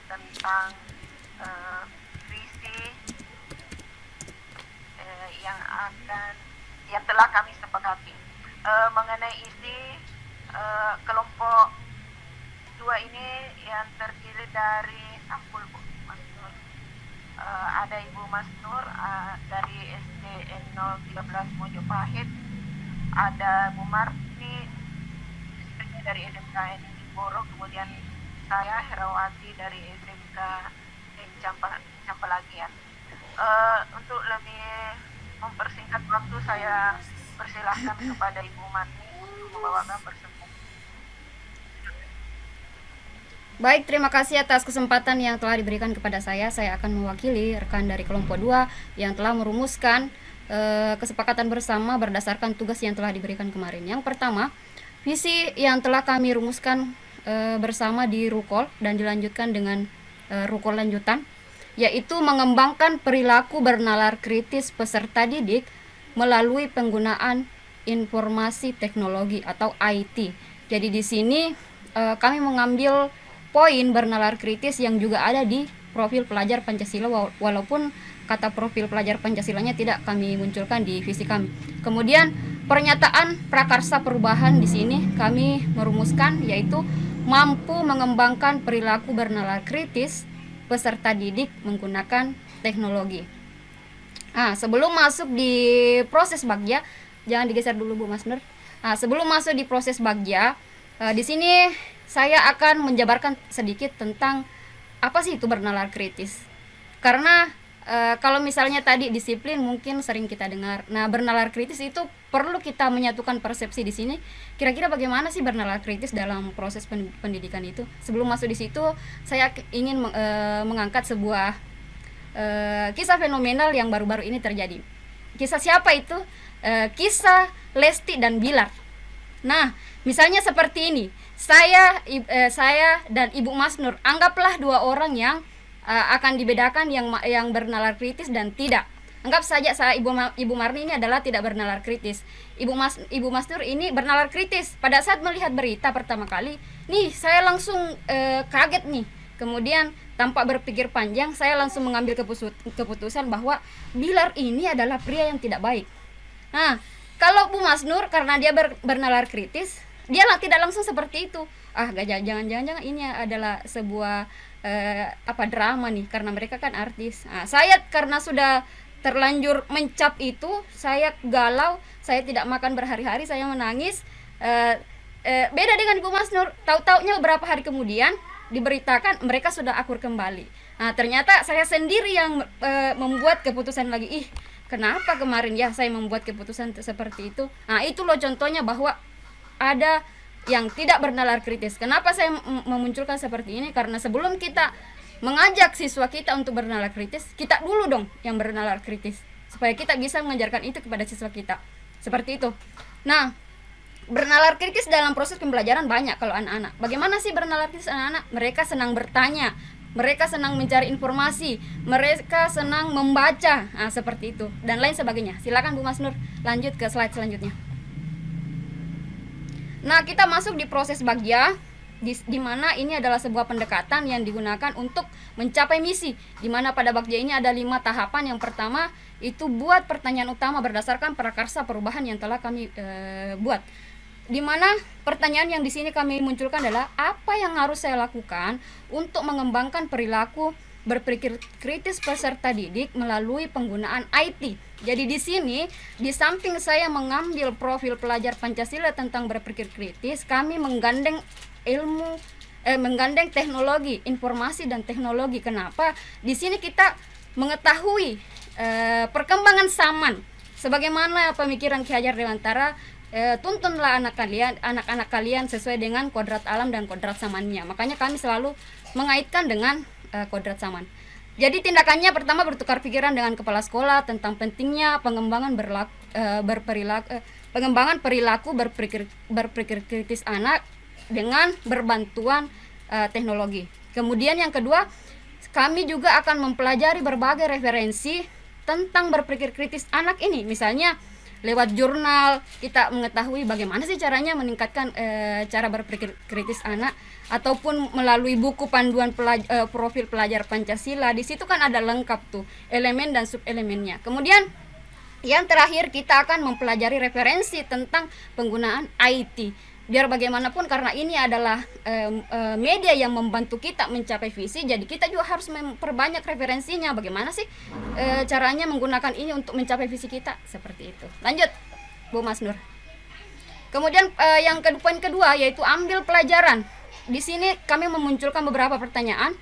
tentang eh, visi yang telah kami sepakati. Mengenai isi kelompok dua ini yang terdiri dari sampul Bu Mas Nur. Ada Ibu Mas Nur dari SDN 013 Mojopahit, ada Bu Marti dari SMK Boro, kemudian saya Herawati dari SMK Campalagian. Untuk lebih mempersingkat waktu, saya persilahkan kepada Ibu Marti untuk membawakan persembahan. Baik, terima kasih atas kesempatan yang telah diberikan kepada saya. Saya akan mewakili rekan dari kelompok 2 yang telah merumuskan kesepakatan bersama berdasarkan tugas yang telah diberikan kemarin. Yang pertama, visi yang telah kami rumuskan bersama di Rukol dan dilanjutkan dengan Rukol lanjutan, yaitu mengembangkan perilaku bernalar kritis peserta didik melalui penggunaan informasi teknologi atau IT. Jadi di sini kami mengambil poin bernalar kritis yang juga ada di profil pelajar Pancasila, walaupun kata profil pelajar Pancasilanya tidak kami munculkan di visi kami. Kemudian pernyataan prakarsa perubahan di sini kami merumuskan, yaitu mampu mengembangkan perilaku bernalar kritis peserta didik menggunakan teknologi. Sebelum masuk di proses bagja, jangan digeser dulu Bu Mas Nur. Sebelum masuk di proses bagja, di sini saya akan menjabarkan sedikit tentang apa sih itu bernalar kritis. Karena kalau misalnya tadi disiplin mungkin sering kita dengar. Nah, bernalar kritis itu perlu kita menyatukan persepsi di sini. Kira-kira bagaimana sih bernalar kritis dalam proses pendidikan itu? Sebelum masuk di situ, saya ingin mengangkat sebuah kisah fenomenal yang baru-baru ini terjadi. Kisah siapa itu? Kisah Lesti dan Bilar. Nah, misalnya seperti ini. Saya dan Ibu Mas Nur, anggaplah dua orang yang akan dibedakan yang bernalar kritis dan tidak. Anggap saja saya Ibu Marni ini adalah tidak bernalar kritis. Ibu Mas Nur ini bernalar kritis. Pada saat melihat berita pertama kali, nih saya langsung kaget nih. Kemudian tanpa berpikir panjang, saya langsung mengambil keputusan bahwa Bilar ini adalah pria yang tidak baik. Nah, kalau Bu Mas Nur karena dia bernalar kritis, dia tidak langsung seperti itu. Jangan-jangan ini adalah sebuah drama nih, karena mereka kan artis. Saya karena sudah terlanjur mencap itu, saya galau, saya tidak makan berhari-hari, saya menangis. Beda dengan Ibu Mas Nur, tahu-taunya beberapa hari kemudian diberitakan mereka sudah akur kembali. Ternyata saya sendiri yang membuat keputusan lagi. Kenapa kemarin ya saya membuat keputusan seperti itu? Itu loh contohnya bahwa ada yang tidak bernalar kritis. Kenapa saya memunculkan seperti ini? Karena sebelum kita mengajak siswa kita untuk bernalar kritis, kita dulu dong yang bernalar kritis, supaya kita bisa mengajarkan itu kepada siswa kita. Seperti itu. Nah, bernalar kritis dalam proses pembelajaran banyak kalau anak-anak. Bagaimana sih bernalar kritis anak-anak? Mereka senang bertanya, mereka senang mencari informasi, mereka senang membaca, seperti itu dan lain sebagainya. Silakan Bu Mas Nur lanjut ke slide selanjutnya. Nah, kita masuk di proses bagja, di mana ini adalah sebuah pendekatan yang digunakan untuk mencapai misi, di mana pada bagja ini ada 5 tahapan. Yang pertama itu buat pertanyaan utama berdasarkan prakarsa perubahan yang telah kami buat, di mana pertanyaan yang di sini kami munculkan adalah apa yang harus saya lakukan untuk mengembangkan perilaku berpikir kritis peserta didik melalui penggunaan IT. Jadi di sini di samping saya mengambil profil pelajar Pancasila tentang berpikir kritis, kami menggandeng menggandeng teknologi, informasi dan teknologi. Kenapa? Di sini kita mengetahui perkembangan zaman. Sebagaimana pemikiran Ki Hajar Dewantara, tuntunlah anak-anak kalian sesuai dengan kodrat alam dan kodrat zamannya. Makanya kami selalu mengaitkan dengan kodrat zaman. Jadi tindakannya pertama bertukar pikiran dengan kepala sekolah tentang pentingnya pengembangan perilaku berpikir kritis anak dengan berbantuan teknologi. Kemudian yang kedua, kami juga akan mempelajari berbagai referensi tentang berpikir kritis anak ini. Misalnya lewat jurnal kita mengetahui bagaimana sih caranya meningkatkan cara berpikir kritis anak. ataupun melalui buku panduan profil pelajar Pancasila. Di situ kan ada lengkap tuh elemen dan subelemennya. Kemudian yang terakhir kita akan mempelajari referensi tentang penggunaan IT. Biar bagaimanapun karena ini adalah media yang membantu kita mencapai visi, jadi kita juga harus memperbanyak referensinya. Bagaimana sih caranya menggunakan ini untuk mencapai visi kita, seperti itu. Lanjut, Bu Mas Nur. Kemudian poin kedua yaitu ambil pelajaran. Di sini kami memunculkan beberapa pertanyaan.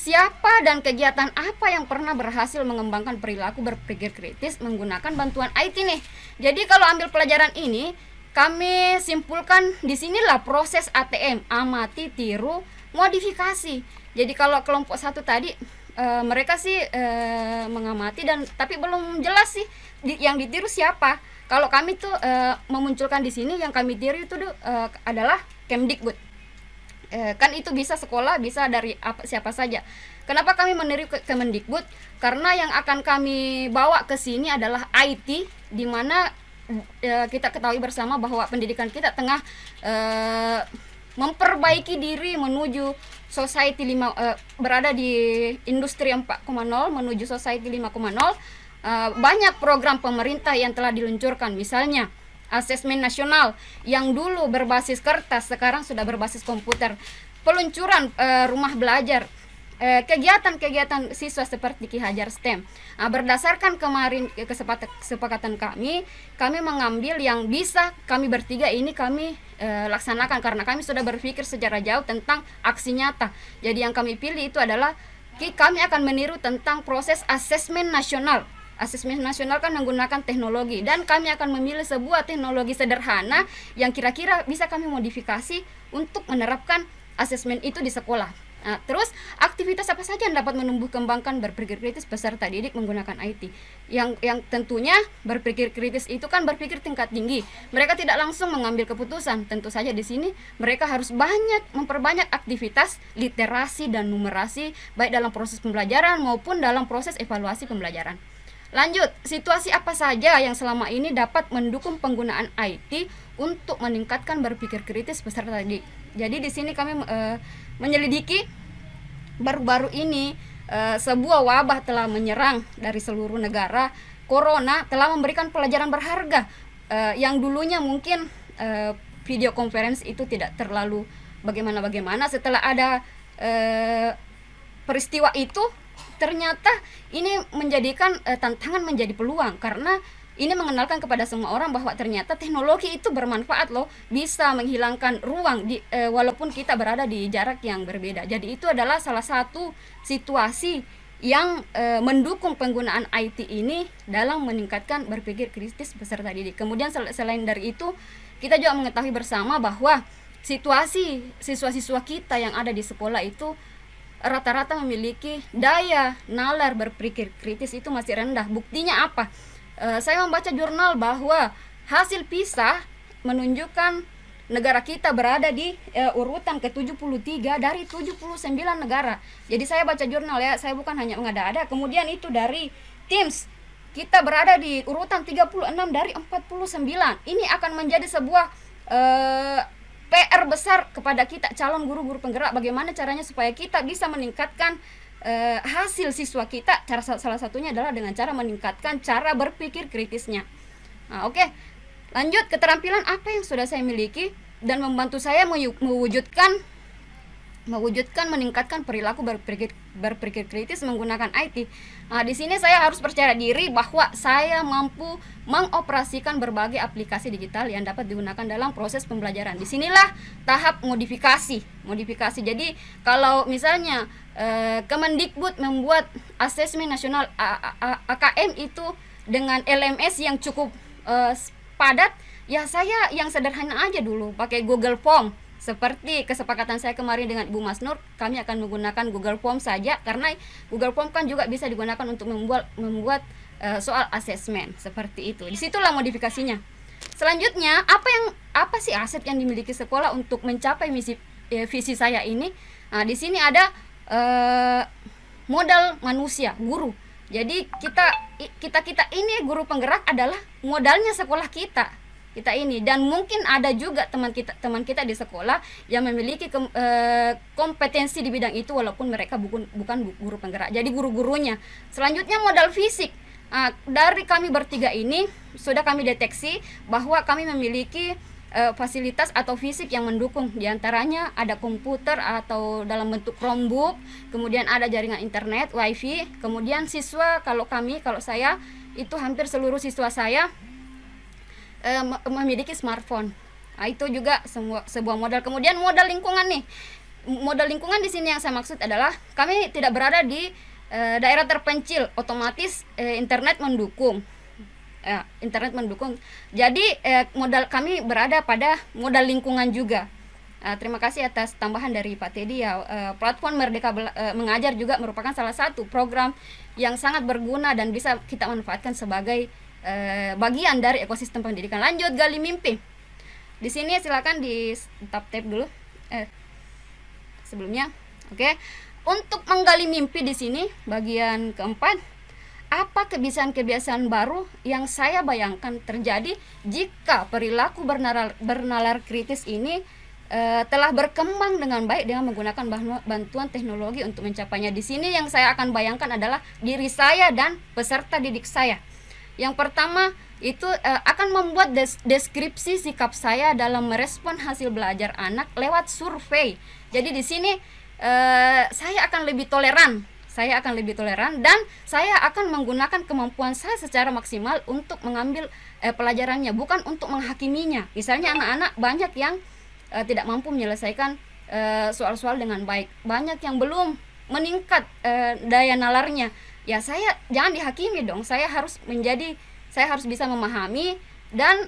Siapa dan kegiatan apa yang pernah berhasil mengembangkan perilaku berpikir kritis menggunakan bantuan IT nih? Jadi kalau ambil pelajaran ini, kami simpulkan di sinilah proses ATM, amati, tiru, modifikasi. Jadi kalau kelompok 1 tadi mereka sih mengamati dan tapi belum jelas sih yang ditiru siapa. Kalau kami tuh memunculkan di sini yang kami tiru itu adalah Kemdikbud. Kan itu bisa sekolah, bisa dari siapa saja. Kenapa kami meniru Kemendikbud? Karena yang akan kami bawa ke sini adalah IT, di mana kita ketahui bersama bahwa pendidikan kita tengah memperbaiki diri menuju society berada di industri 4.0 menuju society 5.0. Banyak program pemerintah yang telah diluncurkan, misalnya asesmen nasional yang dulu berbasis kertas sekarang sudah berbasis komputer, peluncuran rumah belajar, kegiatan-kegiatan siswa seperti Ki Hajar STEM. Berdasarkan kemarin kesepakatan kami mengambil yang bisa kami bertiga ini kami laksanakan karena kami sudah berpikir secara jauh tentang aksi nyata. Jadi yang kami pilih itu adalah kami akan meniru tentang proses asesmen nasional. Asesmen nasional kan menggunakan teknologi dan kami akan memilih sebuah teknologi sederhana yang kira-kira bisa kami modifikasi untuk menerapkan asesmen itu di sekolah. Terus aktivitas apa saja yang dapat menumbuh kembangkan berpikir kritis peserta didik menggunakan IT? Yang tentunya berpikir kritis itu kan berpikir tingkat tinggi. Mereka tidak langsung mengambil keputusan. Tentu saja di sini mereka harus memperbanyak aktivitas literasi dan numerasi baik dalam proses pembelajaran maupun dalam proses evaluasi pembelajaran. Lanjut, situasi apa saja yang selama ini dapat mendukung penggunaan IT untuk meningkatkan berpikir kritis peserta didik. Jadi di sini kami menyelidiki baru-baru ini sebuah wabah telah menyerang dari seluruh negara. Corona telah memberikan pelajaran berharga yang dulunya mungkin video conference itu tidak terlalu bagaimana. Setelah ada peristiwa itu, ternyata ini menjadikan tantangan menjadi peluang karena ini mengenalkan kepada semua orang bahwa ternyata teknologi itu bermanfaat loh, bisa menghilangkan ruang walaupun kita berada di jarak yang berbeda. Jadi itu adalah salah satu situasi yang mendukung penggunaan IT ini dalam meningkatkan berpikir kritis peserta didik. Kemudian selain dari itu, kita juga mengetahui bersama bahwa situasi siswa-siswa kita yang ada di sekolah itu rata-rata memiliki daya nalar berpikir kritis itu masih rendah. Buktinya apa? Saya membaca jurnal bahwa hasil PISA menunjukkan negara kita berada di urutan ke-73 dari 79 negara. Jadi saya baca jurnal ya, saya bukan hanya mengada-ada. Kemudian itu dari TIMSS, kita berada di urutan 36 dari 49. Ini akan menjadi sebuah PR besar kepada kita calon guru-guru penggerak, bagaimana caranya supaya kita bisa meningkatkan hasil siswa kita. Salah satunya adalah dengan cara meningkatkan cara berpikir kritisnya. Oke. Lanjut, keterampilan apa yang sudah saya miliki dan membantu saya mewujudkan meningkatkan perilaku berpikir kritis menggunakan IT. Di sini saya harus percaya diri bahwa saya mampu mengoperasikan berbagai aplikasi digital yang dapat digunakan dalam proses pembelajaran. Disinilah tahap modifikasi. Jadi kalau misalnya Kemendikbud membuat asesmen nasional AKM itu dengan LMS yang cukup padat, ya saya yang sederhana aja dulu pakai Google Form. Seperti kesepakatan saya kemarin dengan Ibu Mas Nur, kami akan menggunakan Google Form saja karena Google Form kan juga bisa digunakan untuk membuat soal asesmen seperti itu. Disitulah modifikasinya. Selanjutnya, apa sih aset yang dimiliki sekolah untuk mencapai visi saya ini? Di sini ada modal manusia, guru. Jadi kita ini guru penggerak adalah modalnya sekolah kita. kita ini. Dan mungkin ada juga teman kita di sekolah yang memiliki kompetensi di bidang itu walaupun mereka bukan guru penggerak. Jadi guru-gurunya. Selanjutnya modal fisik. Dari kami bertiga ini sudah kami deteksi bahwa kami memiliki fasilitas atau fisik yang mendukung. Di antaranya ada komputer atau dalam bentuk Chromebook, kemudian ada jaringan internet, wifi, kemudian siswa kalau saya itu hampir seluruh siswa saya memiliki smartphone. Itu juga sebuah modal. Kemudian modal lingkungan nih. Modal lingkungan di sini yang saya maksud adalah kami tidak berada di daerah terpencil, otomatis internet mendukung. Jadi modal kami berada pada modal lingkungan juga. Terima kasih atas tambahan dari Pak Teddy ya. Platform Merdeka Mengajar juga merupakan salah satu program yang sangat berguna dan bisa kita manfaatkan sebagai bagian dari ekosistem pendidikan. Lanjut, gali mimpi. Di sini silakan di tap dulu sebelumnya. Oke. Untuk menggali mimpi di sini bagian keempat, apa kebiasaan-kebiasaan baru yang saya bayangkan terjadi jika perilaku bernalar kritis ini telah berkembang dengan baik dengan menggunakan bantuan teknologi untuk mencapainya. Di sini yang saya akan bayangkan adalah diri saya dan peserta didik saya. Yang pertama itu akan membuat deskripsi sikap saya dalam merespon hasil belajar anak lewat survei. Jadi di sini saya akan lebih toleran dan saya akan menggunakan kemampuan saya secara maksimal untuk mengambil pelajarannya, bukan untuk menghakiminya. Misalnya anak-anak banyak yang tidak mampu menyelesaikan soal-soal dengan baik, banyak yang belum meningkat daya nalarnya. Ya saya jangan dihakimi dong, saya harus bisa memahami dan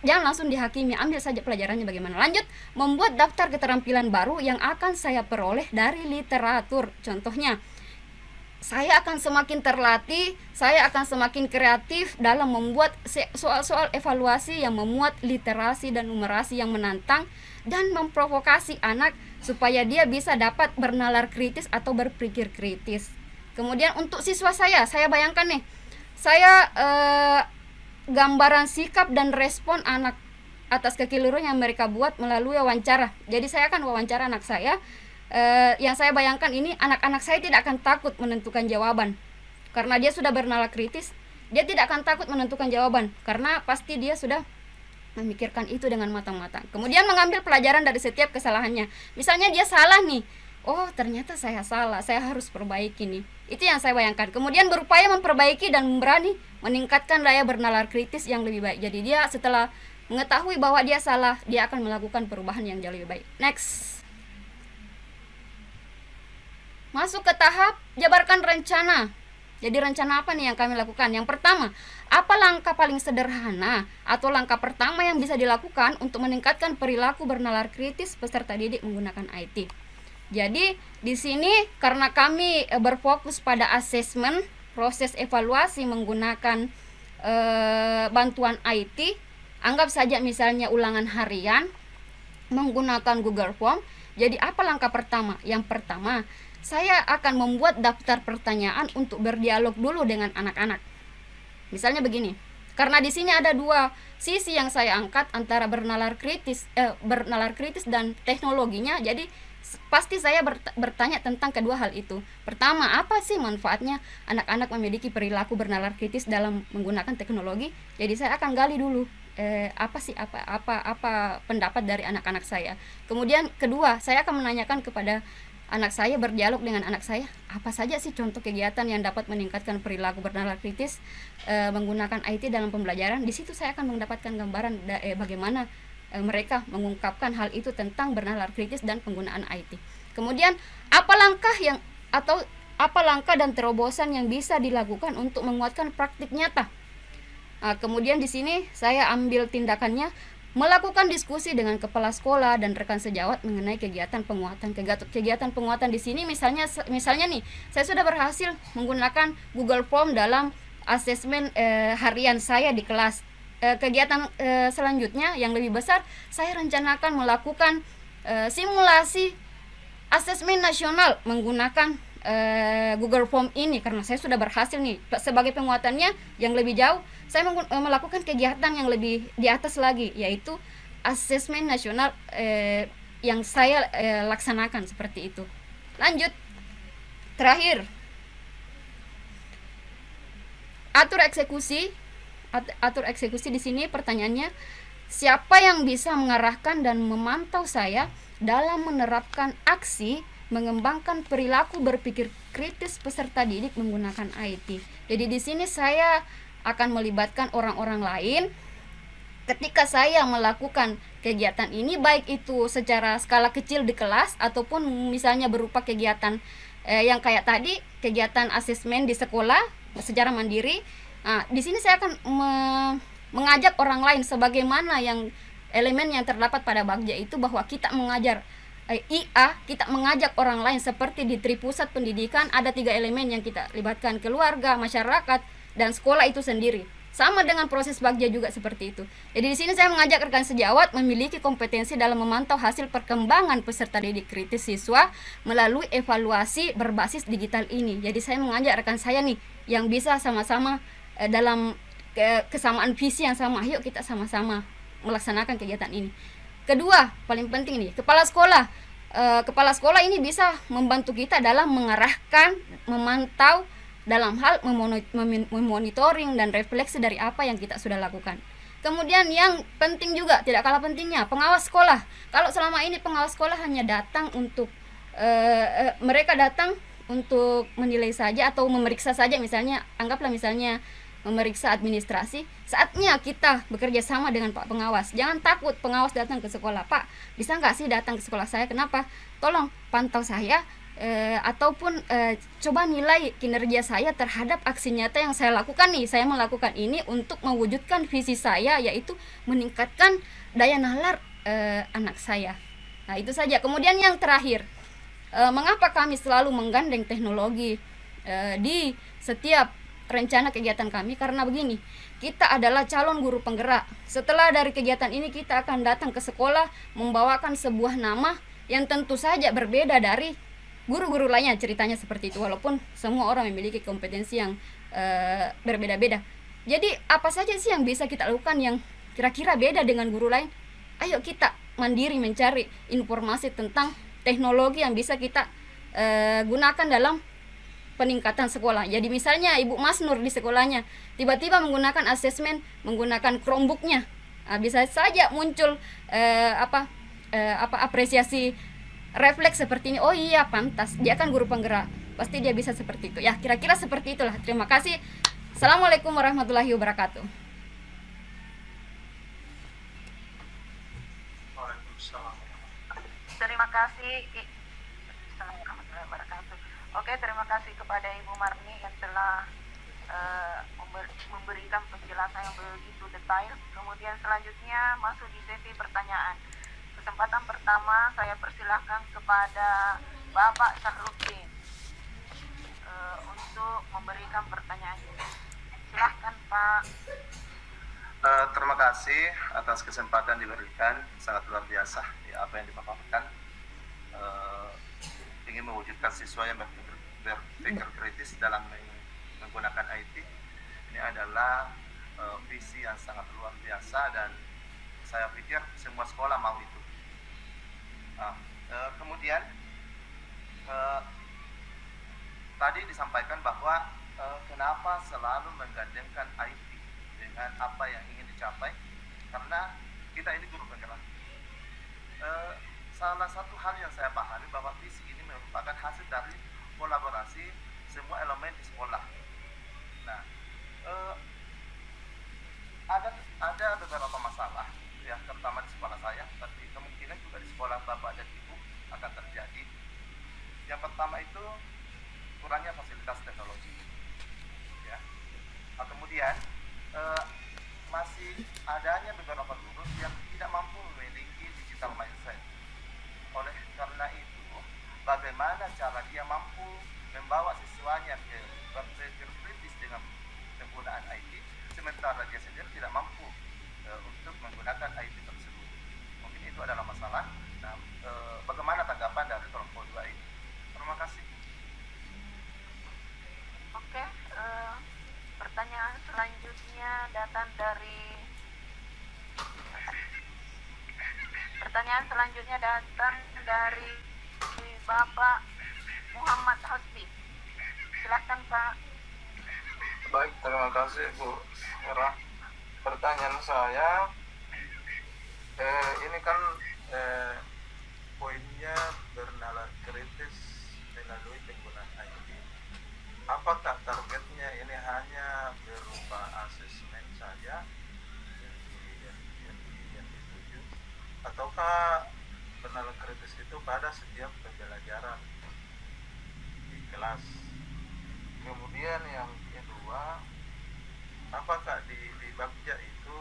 jangan langsung dihakimi, ambil saja pelajarannya bagaimana. Lanjut, membuat daftar keterampilan baru yang akan saya peroleh dari literatur. Contohnya, saya akan semakin terlatih, saya akan semakin kreatif dalam membuat soal-soal evaluasi yang memuat literasi dan numerasi yang menantang dan memprovokasi anak supaya dia bisa dapat bernalar kritis atau berpikir kritis. Kemudian untuk siswa saya bayangkan nih, saya gambaran sikap dan respon anak atas kekeliruan yang mereka buat melalui wawancara. Jadi saya akan wawancara anak saya. Yang saya bayangkan ini, anak-anak saya tidak akan takut menentukan jawaban karena dia sudah bernalar kritis. Dia tidak akan takut menentukan jawaban karena pasti dia sudah memikirkan itu dengan matang-matang. Kemudian mengambil pelajaran dari setiap kesalahannya. Misalnya dia salah nih, oh ternyata saya salah, saya harus perbaiki nih. Itu yang saya bayangkan. Kemudian berupaya memperbaiki dan berani meningkatkan daya bernalar kritis yang lebih baik. Jadi dia setelah mengetahui bahwa dia salah, dia akan melakukan perubahan yang jauh lebih baik. Next. Masuk ke tahap jabarkan rencana. Jadi rencana apa nih yang kami lakukan? Yang pertama, apa langkah paling sederhana atau langkah pertama yang bisa dilakukan untuk meningkatkan perilaku bernalar kritis peserta didik menggunakan IT? Jadi di sini karena kami berfokus pada asesmen, proses evaluasi menggunakan bantuan IT, anggap saja misalnya ulangan harian menggunakan Google Form. Jadi apa langkah pertama? Yang pertama, saya akan membuat daftar pertanyaan untuk berdialog dulu dengan anak-anak. Misalnya begini, karena di sini ada dua sisi yang saya angkat antara bernalar kritis dan teknologinya. Jadi pasti saya bertanya tentang kedua hal itu. Pertama, apa sih manfaatnya anak-anak memiliki perilaku bernalar kritis dalam menggunakan teknologi? Jadi saya akan gali dulu apa pendapat dari anak-anak saya. Kemudian kedua, saya akan menanyakan kepada anak saya, berdialog dengan anak saya, apa saja sih contoh kegiatan yang dapat meningkatkan perilaku bernalar kritis menggunakan IT dalam pembelajaran. Di situ saya akan mendapatkan gambaran bagaimana mereka mengungkapkan hal itu tentang bernalar kritis dan penggunaan IT. Kemudian apa langkah dan terobosan yang bisa dilakukan untuk menguatkan praktik nyata. Kemudian di sini saya ambil tindakannya, melakukan diskusi dengan kepala sekolah dan rekan sejawat mengenai kegiatan penguatan di sini. Misalnya nih, saya sudah berhasil menggunakan Google Form dalam asesmen harian saya di kelas. Kegiatan selanjutnya yang lebih besar, saya rencanakan melakukan simulasi asesmen nasional menggunakan Google Form ini, karena saya sudah berhasil nih sebagai penguatannya yang lebih jauh. Saya melakukan kegiatan yang lebih di atas lagi, yaitu asesmen nasional yang saya laksanakan seperti itu. Lanjut, terakhir, atur eksekusi. Atur eksekusi di sini pertanyaannya, siapa yang bisa mengarahkan dan memantau saya dalam menerapkan aksi mengembangkan perilaku berpikir kritis peserta didik menggunakan IT. Jadi di sini saya akan melibatkan orang-orang lain ketika saya melakukan kegiatan ini, baik itu secara skala kecil di kelas ataupun misalnya berupa kegiatan yang kayak tadi, kegiatan asesmen di sekolah secara mandiri. Nah, di sini saya akan mengajak orang lain sebagaimana yang elemen yang terdapat pada Bagja itu, bahwa kita mengajar IA, kita mengajak orang lain seperti di Tripusat Pendidikan ada 3 elemen yang kita libatkan, keluarga, masyarakat, dan sekolah itu sendiri. Sama dengan proses Bagja juga seperti itu. Jadi di sini saya mengajak rekan sejawat memiliki kompetensi dalam memantau hasil perkembangan peserta didik kritis siswa melalui evaluasi berbasis digital ini. Jadi saya mengajak rekan saya nih yang bisa sama-sama dalam kesamaan visi yang sama, yuk kita sama-sama melaksanakan kegiatan ini. Kedua, paling penting nih, kepala sekolah. Kepala sekolah ini bisa membantu kita dalam mengarahkan, memantau dalam hal memonitoring dan refleksi dari apa yang kita sudah lakukan. Kemudian yang penting juga, tidak kalah pentingnya, pengawas sekolah. Kalau selama ini pengawas sekolah hanya datang untuk mereka datang untuk menilai saja atau memeriksa saja, misalnya anggaplah misalnya memeriksa administrasi, saatnya kita bekerja sama dengan Pak Pengawas. Jangan takut pengawas datang ke sekolah. Pak, bisa nggak sih datang ke sekolah saya? Kenapa? Tolong pantau saya ataupun coba nilai kinerja saya terhadap aksi nyata yang saya lakukan nih. Saya melakukan ini untuk mewujudkan visi saya, yaitu meningkatkan daya nalar anak saya. Nah, itu saja. Kemudian yang terakhir, mengapa kami selalu menggandeng teknologi di setiap rencana kegiatan kami? Karena begini, kita adalah calon guru penggerak. Setelah dari kegiatan ini kita akan datang ke sekolah membawakan sebuah nama yang tentu saja berbeda dari guru-guru lainnya, ceritanya seperti itu, walaupun semua orang memiliki kompetensi yang berbeda-beda. Jadi apa saja sih yang bisa kita lakukan yang kira-kira beda dengan guru lain? Ayo kita mandiri mencari informasi tentang teknologi yang bisa kita gunakan dalam peningkatan sekolah. Jadi misalnya Ibu Mas Nur di sekolahnya tiba-tiba menggunakan asesmen menggunakan Chromebooknya, bisa saja muncul apresiasi refleks seperti ini. Oh iya, pantas, dia kan guru penggerak, pasti dia bisa seperti itu. Ya, kira-kira seperti itulah. Terima kasih. Assalamualaikum warahmatullahi wabarakatuh. Terima kasih. Assalamualaikum warahmatullahi wabarakatuh. Oke, terima kasih kepada Ibu Marni yang telah memberikan penjelasan yang begitu detail. Kemudian selanjutnya masuk di sesi pertanyaan. Kesempatan pertama saya persilahkan kepada Bapak Syahruddin untuk memberikan pertanyaan. Silahkan Pak. Terima kasih atas kesempatan diberikan, sangat luar biasa ya, apa yang dipaparkan. Ingin mewujudkan siswa yang berpikir kritis dalam menggunakan IT. Ini adalah visi yang sangat luar biasa dan saya pikir semua sekolah mau itu. Kemudian tadi disampaikan bahwa kenapa selalu menggandengkan IT dengan apa yang ingin dicapai, karena kita ini guru penggerak. Salah satu hal yang saya pahami bahwa visi ini merupakan hasil dari kolaborasi semua elemen di sekolah. Nah, ada beberapa masalah ya, terutama di sekolah saya, tapi kemungkinan juga di sekolah Bapak dan Ibu akan terjadi. Yang pertama itu kurangnya fasilitas teknologi. Ya. Kemudian masih adanya beberapa guru yang tidak mampu memiliki digital mindset. Oleh karena itu, bagaimana cara dia mampu membawa siswanya ke berpikir kritis dengan penggunaan IT, sementara dia sendiri tidak mampu untuk menggunakan IT tersebut. Mungkin itu adalah masalah. Nah, bagaimana tanggapan dari kelompok 2 ini? Terima kasih. Pertanyaan selanjutnya datang dari Bapak Muhammad Hasbi. Silakan Pak. Baik, terima kasih Bu Hera. Pertanyaan saya, ini kan poinnya bernalar kritis melalui penggunaan IT. Apakah targetnya ini hanya berupa asesmen saja yang dituju, ataukah bernalar kritis itu pada setiap pembelajaran di kelas? Kemudian yang kedua, apakah di Bagja itu,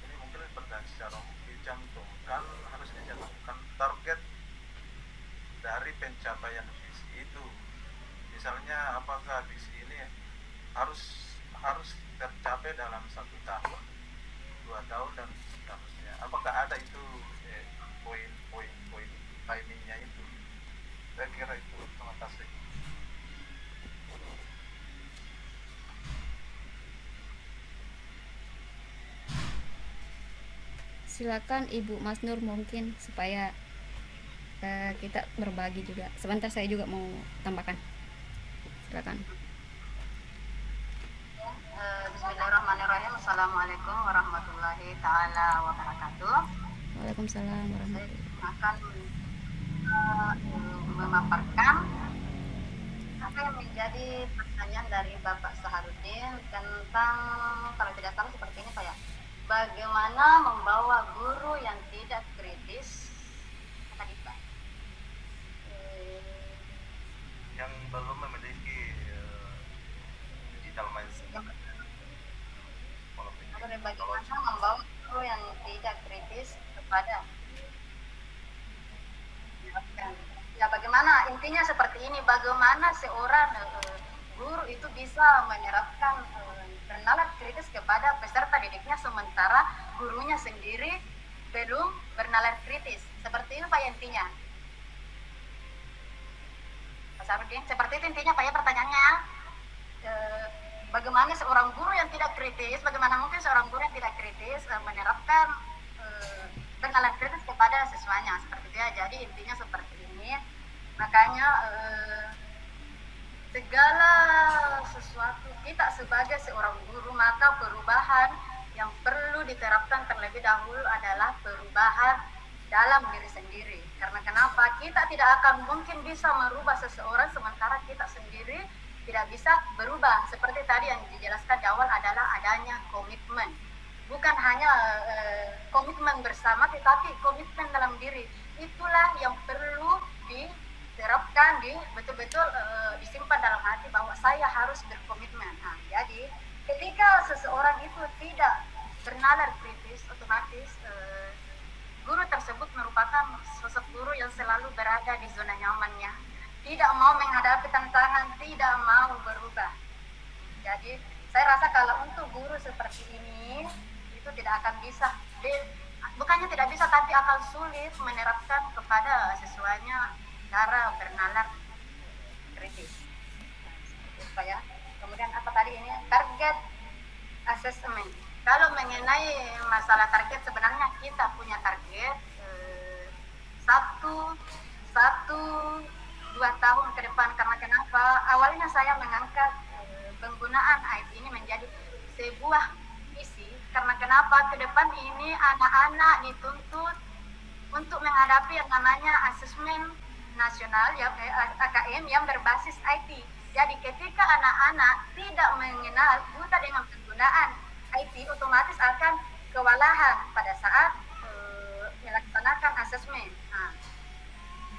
ini mungkin pertanyaan secara dicantumkan, harus dicantumkan target dari pencapaian visi itu. Misalnya apakah visi ini harus tercapai dalam 1 tahun, 2 tahun, dan seterusnya. Apakah ada itu poin timingnya itu? Saya kira itu. Terima kasih. Silakan Ibu Mas Nur mungkin supaya kita berbagi juga. Sebentar saya juga mau tambahkan. Silakan. Bismillahirrahmanirrahim. Assalamualaikum warahmatullahi taala wabarakatuh. Waalaikumsalam Saya warahmatullahi. akan memaparkan apa yang menjadi pertanyaan dari Bapak Saharudin tentang, kalau tidak salah seperti ini Pak ya, bagaimana membawa guru yang tidak kritis tadi Pak, yang belum memiliki digital mindset. bagaimana membawa guru yang tidak kritis kepada, ya bagaimana intinya seperti ini, bagaimana seorang guru itu bisa menerapkan bernalar kritis kepada peserta didiknya sementara gurunya sendiri belum bernalar kritis. Seperti itu Pak intinya. Pak Sarudin, seperti itu intinya Pak ya pertanyaannya. Bagaimana seorang guru yang tidak kritis, bagaimana mungkin seorang guru yang tidak kritis menerapkan bernalar kritis kepada siswanya, seperti itu ya. Jadi intinya seperti ini. Makanya segala sesuatu kita sebagai seorang guru, maka perubahan yang perlu diterapkan terlebih dahulu adalah perubahan dalam diri sendiri. Karena kenapa? Kita tidak akan mungkin bisa merubah seseorang sementara kita sendiri tidak bisa berubah. Seperti tadi yang dijelaskan di awal adalah adanya komitmen. Bukan hanya komitmen bersama, tetapi komitmen dalam diri. Itulah yang perlu diterapkan, betul-betul disimpan dalam hati bahwa saya harus berkomitmen. Nah, jadi ketika seseorang itu tidak bernalar kritis, otomatis guru tersebut merupakan sosok guru yang selalu berada di zona nyamannya, tidak mau menghadapi tantangan, tidak mau berubah. Jadi saya rasa kalau untuk guru seperti ini itu tidak akan bisa, bukannya tidak bisa, tapi akan sulit menerapkan kepada siswanya cara bernalar kritis. Nah, ya. Kemudian apa tadi ini, target assessment. Kalau mengenai masalah target, sebenarnya kita punya target 1-2 tahun ke depan. Karena kenapa? Awalnya saya mengangkat penggunaan IT ini menjadi sebuah visi. Karena kenapa? Ke depan ini anak-anak dituntut untuk menghadapi yang namanya asesmen nasional ya, AKM yang berbasis IT. Jadi ketika anak-anak tidak mengenal, buta dengan penggunaan IT, otomatis akan kewalahan pada saat melaksanakan asesmen. Nah,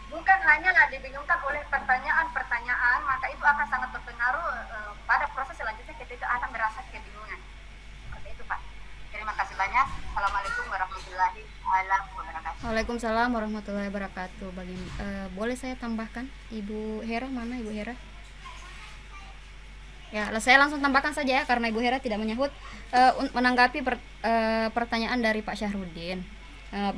bukan hanya dibingungkan oleh pertanyaan-pertanyaan, maka itu akan sangat berpengaruh pada proses selanjutnya ketika anak merasa kebingungan. Seperti itu Pak. Terima kasih banyak. Assalamualaikum warahmatullahi wabarakatuh. Waalaikumsalam warahmatullahi wabarakatuh. Boleh saya tambahkan, Ibu Hera? Mana Ibu Hera? Ya, saya langsung tambahkan saja ya, karena Ibu Hera tidak menyahut. Menanggapi pertanyaan dari Pak Syahrudin,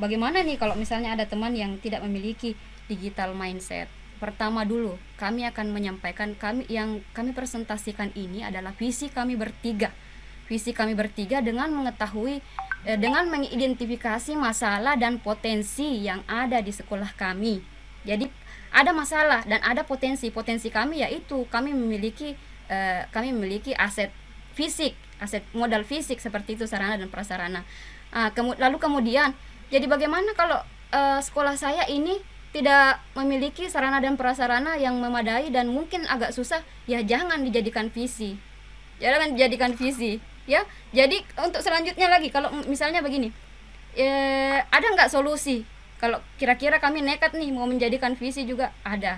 bagaimana nih kalau misalnya ada teman yang tidak memiliki digital mindset? Pertama dulu, kami akan menyampaikan, yang kami presentasikan ini adalah visi kami bertiga. Visi kami bertiga dengan mengetahui dengan mengidentifikasi masalah dan potensi yang ada di sekolah kami. Jadi ada masalah dan ada potensi kami, yaitu kami memiliki aset fisik, aset modal fisik seperti itu, sarana dan prasarana. Lalu kemudian, jadi bagaimana kalau sekolah saya ini tidak memiliki sarana dan prasarana yang memadai dan mungkin agak susah? Ya jangan dijadikan visi, ya. Jadi untuk selanjutnya lagi, kalau misalnya begini, ada nggak solusi kalau kira-kira kami nekat nih mau menjadikan visi? Juga ada.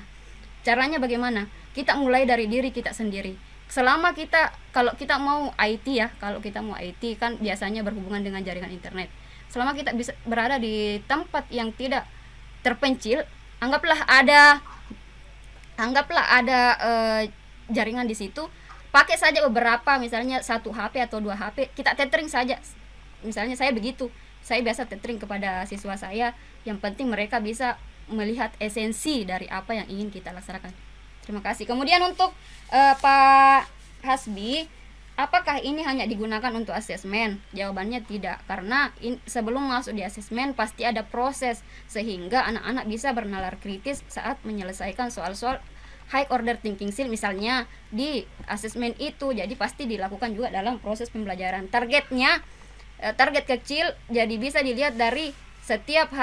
Caranya bagaimana? Kita mulai dari diri kita sendiri. Kalau kita mau IT ya, kalau kita mau IT kan biasanya berhubungan dengan jaringan internet. Selama kita bisa berada di tempat yang tidak terpencil, anggaplah ada jaringan di situ, pakai saja beberapa, misalnya 1 HP atau 2 HP, kita tethering saja. Misalnya saya begitu, saya biasa tethering kepada siswa saya, yang penting mereka bisa melihat esensi dari apa yang ingin kita laksanakan. Terima kasih. Kemudian untuk Pak Hasbi, apakah ini hanya digunakan untuk asesmen? Jawabannya tidak, karena sebelum masuk di asesmen pasti ada proses sehingga anak-anak bisa bernalar kritis saat menyelesaikan soal-soal high order thinking skill misalnya di asesmen itu. Jadi pasti dilakukan juga dalam proses pembelajaran. Target kecil, jadi bisa dilihat dari setiap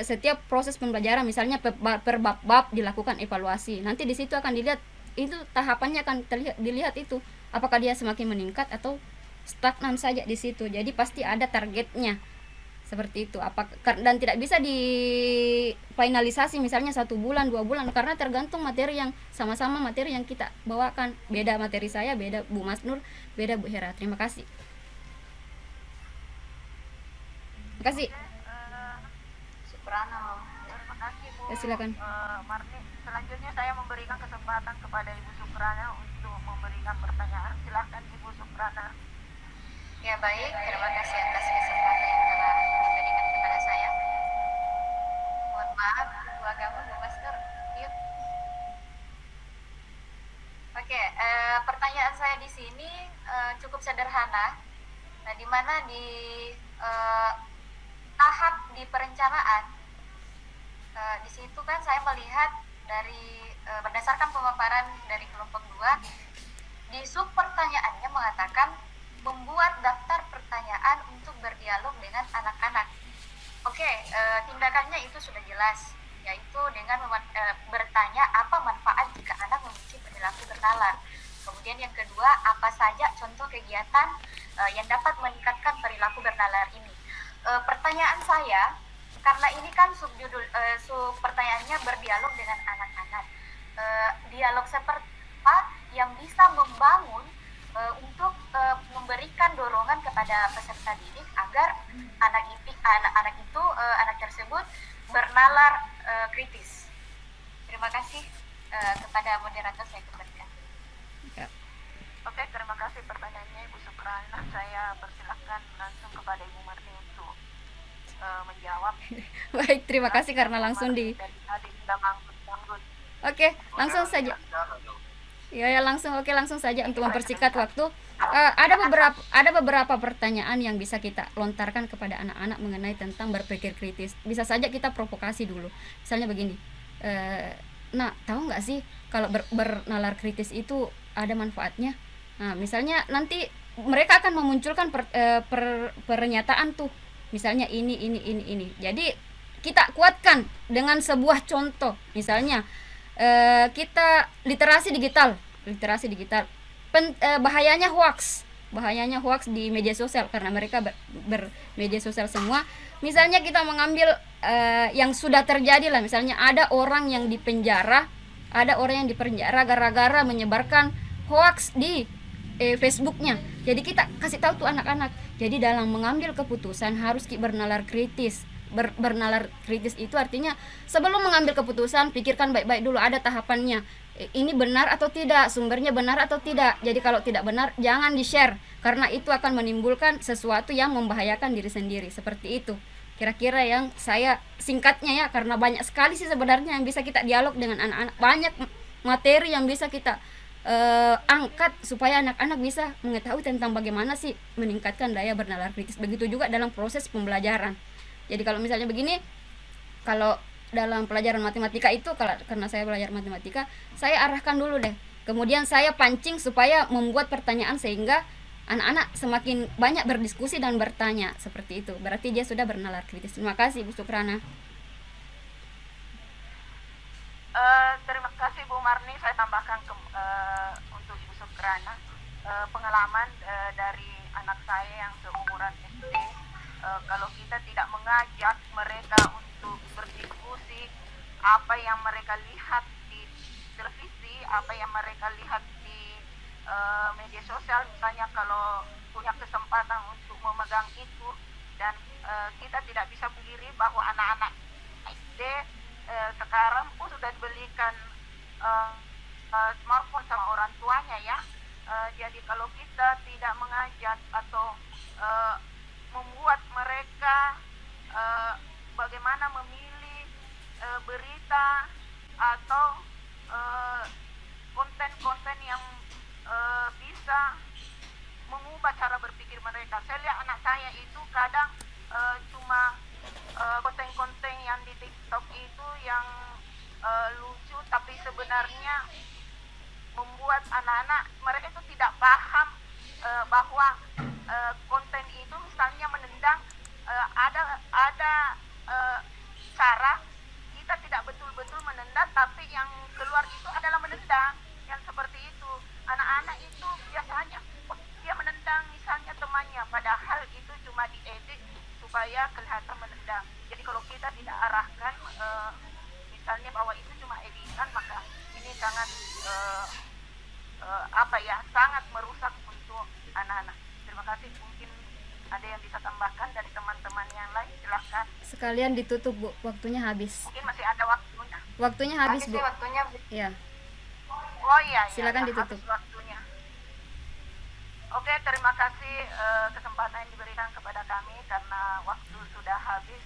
setiap proses pembelajaran, misalnya per bab dilakukan evaluasi. Nanti di situ akan dilihat, itu tahapannya akan dilihat itu apakah dia semakin meningkat atau stagnan saja di situ. Jadi pasti ada targetnya seperti itu. Dan tidak bisa difinalisasi misalnya 1 bulan 2 bulan, karena tergantung materi yang sama-sama materi yang kita bawakan. Beda materi saya, beda Bu Masnur, beda Bu Hera. Terima kasih. Terima kasih. Suprano. Terima kasih Bu Ya, silakan. Marni. Selanjutnya saya memberikan kesempatan kepada Ibu Suprana untuk memberikan pertanyaan. Silakan Ibu Suprana. Ya baik, terima kasih atas kesempatan yang telah diberikan kepada saya. Mohon maaf, Bu Agama, Bu Masnur, yuk. Oke, pertanyaan saya di sini cukup sederhana. Nah, di mana di tahap di perencanaan, di situ kan saya melihat dari berdasarkan pemaparan dari kelompok 2, di sub pertanyaannya mengatakan membuat daftar pertanyaan untuk berdialog dengan anak-anak. Oke, tindakannya itu sudah jelas, yaitu dengan bertanya apa manfaat jika anak memiliki perilaku bernalar. Kemudian yang kedua, apa saja contoh kegiatan yang dapat meningkatkan perilaku bernalar ini. Pertanyaan saya, karena ini kan sub pertanyaannya berdialog dengan anak-anak, dialog seperti apa yang bisa membangun untuk memberikan dorongan kepada peserta didik agar anak tersebut bernalar kritis. Terima kasih. Kepada moderator saya kembalikan. Oke, terima kasih pertanyaannya Ibu Suprana. Saya persilahkan langsung kepada Ibu Marni untuk menjawab. Baik, terima kasih karena langsung Dari tadi sudah manggut. Oke, langsung saja. Ya, langsung saja untuk mempersingkat waktu. Ada beberapa pertanyaan yang bisa kita lontarkan kepada anak-anak mengenai tentang berpikir kritis. Bisa saja kita provokasi dulu. Misalnya begini. Tahu nggak sih kalau bernalar kritis itu ada manfaatnya? Nah, misalnya nanti mereka akan memunculkan pernyataan tuh. Misalnya ini. Jadi kita kuatkan dengan sebuah contoh. Misalnya kita literasi digital. Bahayanya hoax di media sosial, karena mereka bermedia sosial semua. Misalnya kita mengambil yang sudah terjadi lah, misalnya ada orang yang dipenjara gara-gara menyebarkan hoax di Facebooknya. Jadi kita kasih tahu tuh anak-anak, jadi dalam mengambil keputusan harus bernalar kritis. Bernalar kritis itu artinya sebelum mengambil keputusan pikirkan baik-baik dulu, ada tahapannya. Ini benar atau tidak, sumbernya benar atau tidak. Jadi kalau tidak benar jangan di-share, karena itu akan menimbulkan sesuatu yang membahayakan diri sendiri. Seperti itu kira-kira yang saya singkatnya ya, karena banyak sekali sih sebenarnya yang bisa kita dialog dengan anak-anak, banyak materi yang bisa kita angkat supaya anak-anak bisa mengetahui tentang bagaimana sih meningkatkan daya bernalar kritis. Begitu juga dalam proses pembelajaran. Jadi kalau misalnya begini, kalau dalam pelajaran matematika itu, karena saya belajar matematika, saya arahkan dulu deh, kemudian saya pancing supaya membuat pertanyaan sehingga anak-anak semakin banyak berdiskusi dan bertanya. Seperti itu, berarti dia sudah bernalar kritis. Terima kasih Bu Sukrana. Terima kasih Bu Marni. Saya tambahkan untuk Ibu Sukrana, pengalaman dari anak saya yang seumuran SD. Kalau kita tidak mengajak mereka untuk berdiskusi apa yang mereka lihat di televisi, apa yang mereka lihat di media sosial, misalnya kalau punya kesempatan untuk memegang itu, dan kita tidak bisa pungkiri bahwa anak-anak SD sekarang pun sudah dibelikan smartphone sama orang tuanya ya. Jadi kalau kita tidak mengajak atau membuat mereka bagaimana memilih berita atau konten-konten yang bisa mengubah cara berpikir mereka. Saya lihat anak saya itu kadang cuma konten-konten yang di TikTok itu yang lucu, tapi sebenarnya membuat anak-anak mereka itu tidak paham bahwa konten itu misalnya menendang, ada cara kita tidak betul-betul menendang, tapi yang keluar itu adalah menendang, yang seperti itu. Anak-anak itu biasanya dia menendang misalnya temannya, padahal itu cuma diedit supaya kelihatan menendang. Jadi kalau kita tidak arahkan misalnya bahwa itu cuma editan, maka ini sangat sangat merusak untuk anak-anak. Terima kasih. Mungkin ada yang bisa tambahkan dari teman-teman yang lain, silahkan. Sekalian ditutup Bu, waktunya habis. Mungkin masih ada waktunya. Waktunya habis Bu. Waktunya Ya. Oh iya, Silakan ya, ditutup. habis waktunya. Oke, terima kasih kesempatan yang diberikan kepada kami karena waktu sudah habis.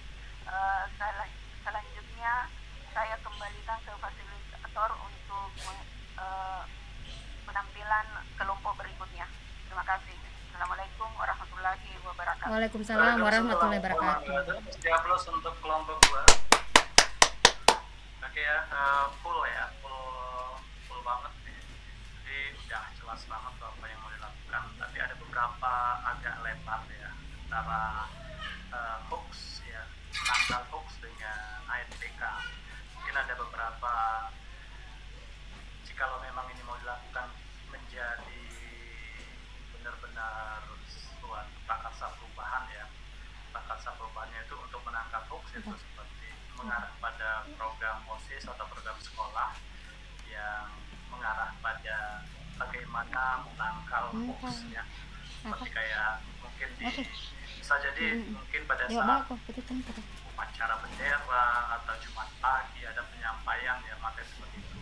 Selanjutnya saya kembalikan ke fasilitator untuk penampilan kelompok berikutnya. Terima kasih. Assalamualaikum warahmatullahi wabarakatuh. Waalaikumsalam warahmatullahi wabarakatuh. Diablos untuk kelompok 2. Oke ya, full banget nih. Jadi udah jelas banget apa yang mau dilakukan. Tapi ada beberapa agak lebar ya antara hoax ya, menangkal hoax dengan ANPK. Mungkin ada beberapa, jikalau memang ini mau dilakukan menjadi benar-benar suatu prakarsa perubahan ya. Prakarsa perubahannya itu untuk menangkal hoax itu seperti mengarah pada program OSIS atau program sekolah yang mengarah pada bagaimana menangkal hoax ya. Seperti kayak mungkin bisa jadi mungkin pada saat upacara bendera atau Jumat pagi ada penyampaian ya, materi seperti itu.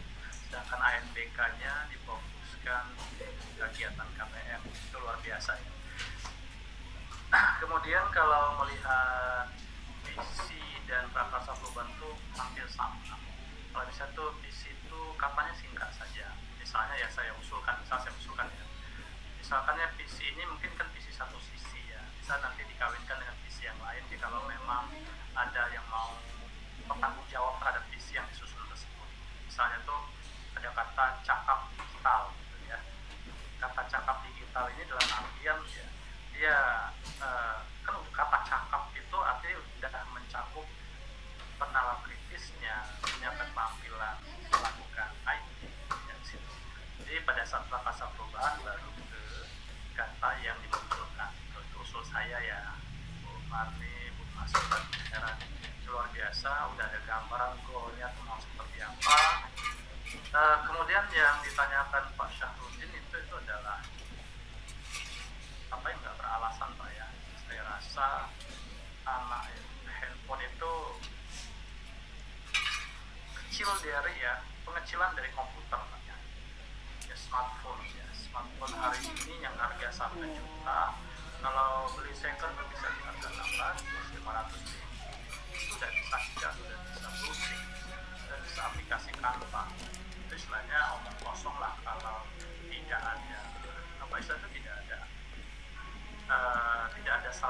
Sedangkan ANBK-nya difokuskan kegiatan KPM, itu luar biasa ya. Kemudian kalau melihat visi dan prakarsa perubahan itu hampir sama. Kalau bisa tuh visi itu kapannya singkat saja. Misalnya ya saya usulkan ya. Misalkannya visi ini mungkin kan visi satu sisi ya, bisa nanti dikawinkan dengan visi yang lain. Jadi kalau memang ada yang mau bertanggung jawab terhadap visi yang disusun tersebut. Misalnya tuh ada kata cakap digital gitu ya. Kata cakap digital ini dalam artian ya, dia kan untuk kata cakap itu artinya sudah mencakup penalaran kritisnya, punya keterampilan melakukan IT dan situ. Jadi pada saat prakarsa perubahan baru ke kata yang dimunculkan. Itu usul saya ya, Bu Marni, Bu Masud dan Bu Heran. Luar biasa, udah ada gambaran goalnya mau seperti apa. Kemudian yang ditanyakan Pak Syahrudin itu adalah apa yang nggak beralasan Pak ya. Saya rasa anak handphone itu kecil dari ya, pengecilan dari komputer Pak ya. Smartphone hari ini yang harga 1 juta, kalau beli second bisa di harga 600, 500 ribu. Itu sudah bisa browsing, sudah bisa aplikasi Canva. Itu istilahnya omong kosong lah kalau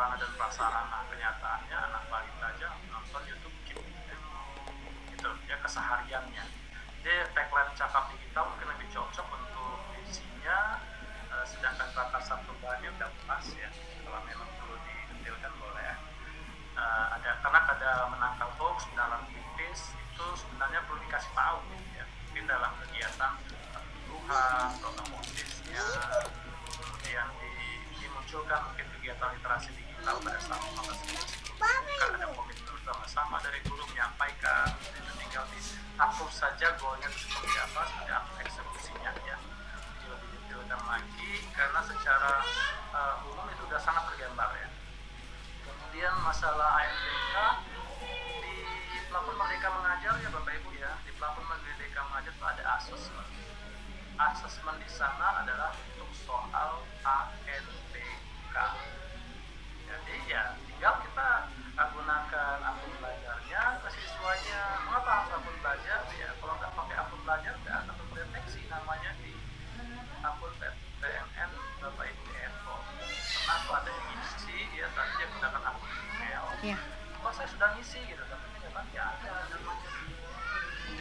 sarana dan prasarana. Kenyataannya anak balita aja nonton YouTube gitu ya kesehariannya. Jadi tagline cakap digital mungkin lebih cocok untuk isinya, sedangkan prakarsa perubahannya udah pas ya, kalau memang perlu didetailkan boleh. Karena ada menangkal hoax, dalam tipis itu sebenarnya perlu dikasih tahu ya. Mungkin dalam kegiatan penyuluhan, program OSIS-nya, kemudian dimunculkan mungkin kegiatan literasi digital pada saat 15 kan ada komitmen bersama dari guru menyampaikan, itu tinggal diatur saja goalnya itu seperti apa, seperti apa eksekusinya ya. Jadi lebih detailkan lagi karena secara umum itu sudah sangat tergambar ya. Kemudian masalah AMDK di platform Merdeka Mengajar ya Bapak Ibu ya, di platform Merdeka Mengajar itu ada asesmen. Asesmen di sana adalah untuk soal ANPK. Jadi ya tinggal kita gunakan akun belajarnya ke siswanya. Mengapa harus akun belajar? Ya kalau nggak pakai akun belajar nggak akan terdeteksi namanya di akun PNN Bapak Ibu info. Karena kalau ada yang ngisi ya tadi dia gunakan akun email. Iya. Kalau saya sudah ngisi gitu, tapi ternyata ya ada namanya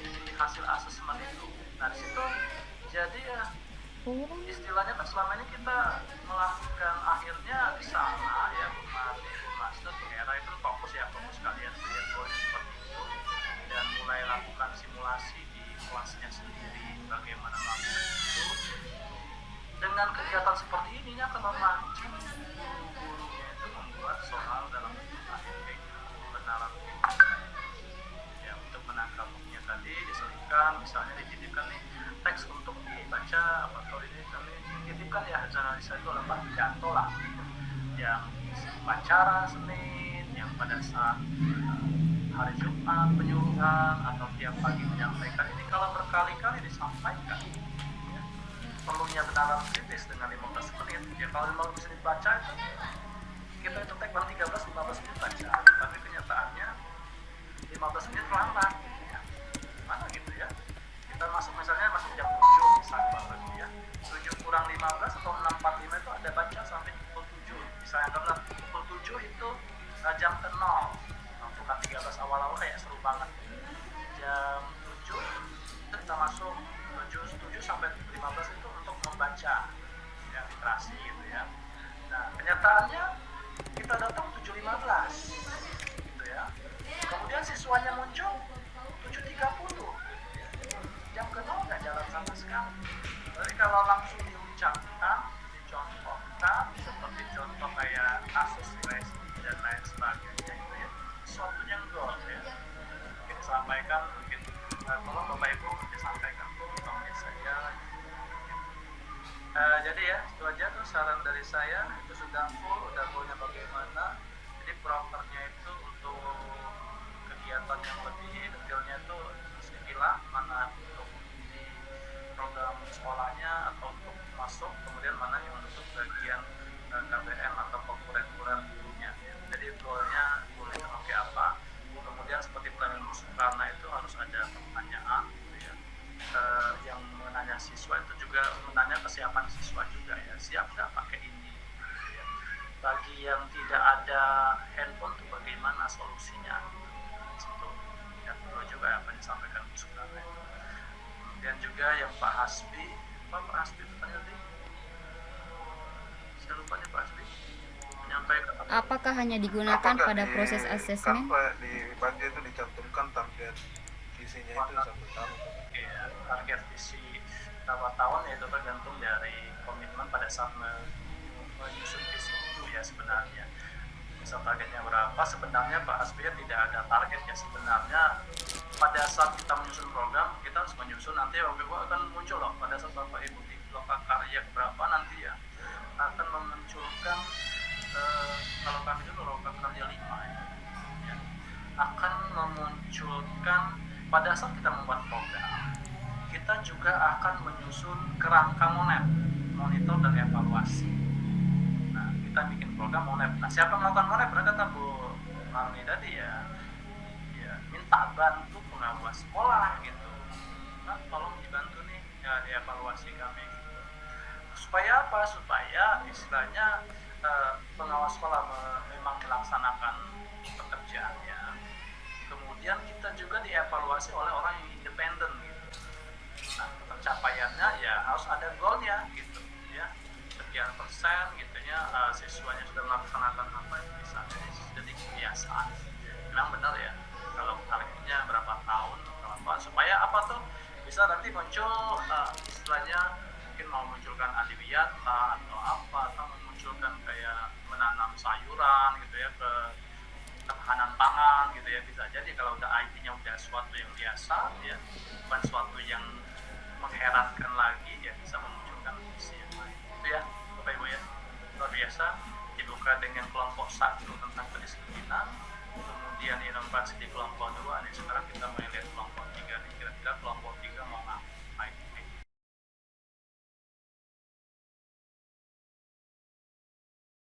di hasil asesmen itu. Nah di situ jadi ya istilahnya kan selama ini kita melakukan akhirnya di sana ya Bu Marni, Bu Master, Bu Hera itu fokus kalian lihat goalnya seperti itu dan mulai lakukan simulasi di kelasnya sendiri bagaimana melakukan itu. Dengan kegiatan seperti ini akan memancing gurunya itu membuat soal dalam bentuk AMPK kebenaran ya, untuk menangkap buktinya tadi diselipkan, misalnya dititipkan nih teks untuk dibaca atau ini kami dititipkan ya jurnalisa itu lembar pidato lah yang upacara Senin, yang pada saat hari Jumat penyuluhan atau tiap pagi menyampaikan ini kalau berkali-kali disampaikan ya, perlunya benar kritis dengan 15 menit ya, kalau 15 menit baca itu kita itu tag 13-15 menit baca, tapi kenyataannya 15 menit lambat ya. Mana gitu ya, kita misalnya masuk jam 7 misalnya Bapak Ibu ya, 7 kurang 15 atau 6.45 itu ada baca sampai pukul 7 misalnya, karena pukul 7 itu jam ke 0 bukan 13 awal-awal kayak seru banget, jam 7 itu kita masuk 7 sampai 15 itu untuk membaca ya, literasi gitu ya. Nah kenyataannya kita datang 7.15 gitu ya, kemudian siswanya muncul 7.30, jam ke-0 nggak jalan sama sekali. Jadi kalau langsung diucapkan, dicontohkan seperti contoh kayak kasus resi dan lain sebagainya itu ya, sesuatu yang goal ya. Mungkin disampaikan, mungkin tolong Bapak Ibu disampaikan contohnya saja. Jadi ya itu aja tuh saran dari saya, itu sudah full, udah goalnya bagaimana. Jadi propernya itu untuk kegiatan yang lebih detailnya itu sekilas mana untuk di program sekolahnya atau untuk masuk, kemudian mana yang untuk bagian KBM atau kurikuler gurunya. Jadi goalnya boleh pakai apa, kemudian seperti pertanyaan Bu Sukarna itu harus ada pertanyaan gitu ya. Yang menanya siswa itu juga menanya kesiapan siswa juga ya, siap nggak pakai ini gitu ya. Bagi yang tidak ada handphone itu bagaimana solusinya gitu. Ya perlu juga apa yang disampaikan Bu Sukarna itu. Dan juga yang Pak Hasbi bertanya tadi, saya lupa nih Pak Hasbi menyampaikan Apakah hanya digunakan pada proses asesmen? Di bagian itu dicantumkan target visinya itu 1 tahun. ya, target visi berapa tahun ya itu tergantung dari komitmen pada saat menyusun visi itu ya sebenarnya. Misal targetnya berapa, sebenarnya Pak Hasbi tidak ada target ya sebenarnya. Pada saat kita menyusun program, kita harus menyusun nanti Bapak Ibu akan muncul loh pada saat Bapak Ibu di loka karya berapa nanti ya akan memunculkan kalau kami itu loka karya 5 ya, akan memunculkan pada saat kita membuat program, kita juga akan menyusun kerangka monitor dan evaluasi. Nah kita bikin program monep. Nah siapa yang melakukan monep? Kata Bu Marni tadi ya, minta bantu pengawas sekolah gitu. Nah tolong dibantu nih ya, dievaluasi kami gitu. Supaya apa? Supaya istilahnya pengawas sekolah memang melaksanakan pekerjaannya, kemudian kita juga dievaluasi oleh orang yang independen gitu. Nah, pencapaiannya ya harus ada goalnya gitu ya, sekian persen gitu ya, siswanya sudah melaksanakan apa yang bisa, jadi kebiasaan. Memang benar ya, kalau targetnya berapa tahun apa, supaya apa tuh bisa nanti muncul istilahnya mungkin mau munculkan adiwiyata atau apa, atau memunculkan kayak menanam sayuran gitu ya, ke ketahanan pangan gitu ya, bisa jadi kalau udah IT-nya udah sesuatu yang biasa ya, bukan sesuatu yang mengherankan lagi ya, bisa memunculkan visi yang lain itu ya Bapak Ibu ya. Luar biasa, dibuka dengan kelompok 1 tentang kedisiplinan, kemudian inovasi di kelompok 2, ini sekarang kita mulai